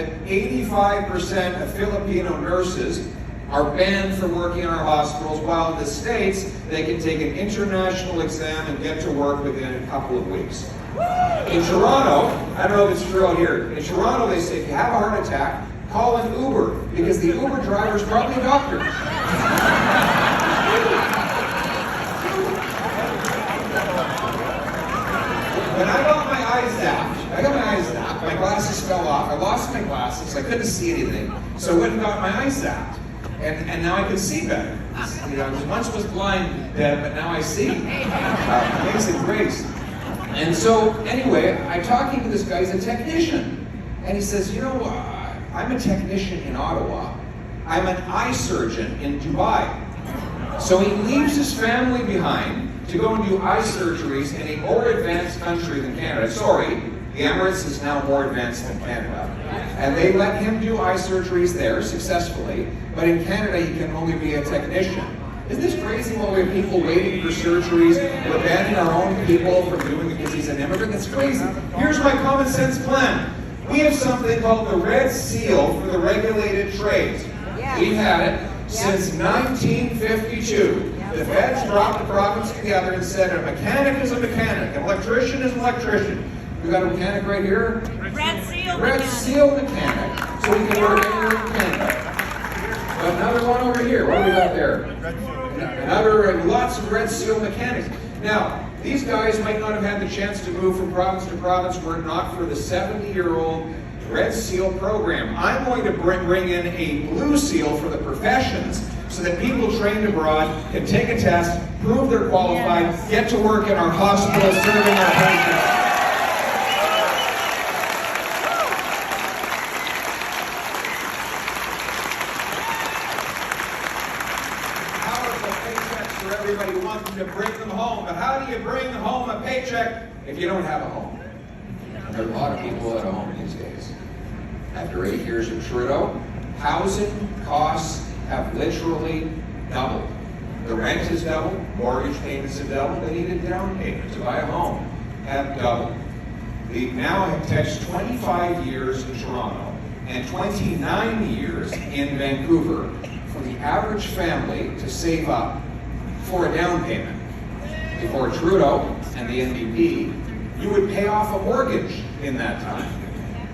85% of Filipino nurses are banned from working in our hospitals, while in the States, they can take an international exam and get to work within a couple of weeks. In Toronto, I don't know if it's true out here, in Toronto they say if you have a heart attack, call an Uber, because the Uber driver is probably a doctor. When I got my eyes zapped, my glasses fell off, I lost my glasses, I couldn't see anything, so I went and got my eyes zapped. And now I can see better. You know, I once was blind, but now I see. Amazing grace. And so, anyway, I'm talking to this guy, he's a technician. And he says, you know, I'm a technician in Ottawa. I'm an eye surgeon in Dubai. So he leaves his family behind to go and do eye surgeries in a more advanced country than Canada. Sorry, the Emirates is now more advanced than Canada. And they let him do eye surgeries there successfully, but in Canada he can only be a technician. Isn't this crazy while we have people waiting for surgeries? We're banning our own people from doing it because he's an immigrant? That's crazy. Here's my common sense plan. We have something called the Red Seal for the regulated trades. We've had it since 1952. The feds brought the province together and said a mechanic is a mechanic, an electrician is an electrician. We got a mechanic right here. Red Seal Red mechanic. Seal mechanic. So we can work anywhere in Canada. Another one over here. What do we got there? Another, lots of Red Seal mechanics. Now, these guys might not have had the chance to move from province to province were it not for the 70-year-old Red Seal program. I'm going to bring in a Blue Seal for the professions so that people trained abroad can take a test, prove they're qualified, get to work in our hospitals, serving our patients. For everybody who wants them to bring them home. But how do you bring home a paycheck if you don't have a home? And there are a lot of people at home these days. After 8 years of Trudeau, housing costs have literally doubled. The rent has doubled, mortgage payments have doubled, they need a down payment to buy a home have doubled. They now have touched 25 years in Toronto and 29 years in Vancouver for the average family to save up for a down payment. Before Trudeau and the NDP, you would pay off a mortgage in that time.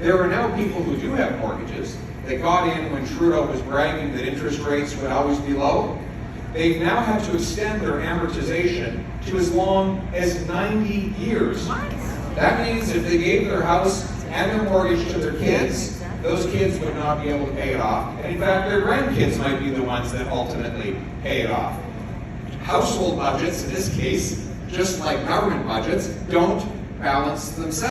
There are now people who do have mortgages. They got in when Trudeau was bragging that interest rates would always be low. They've now had to extend their amortization to as long as 90 years. That means if they gave their house and their mortgage to their kids, those kids would not be able to pay it off. And in fact, their grandkids might be the ones that ultimately pay it off. Household budgets, in this case, just like government budgets, don't balance themselves.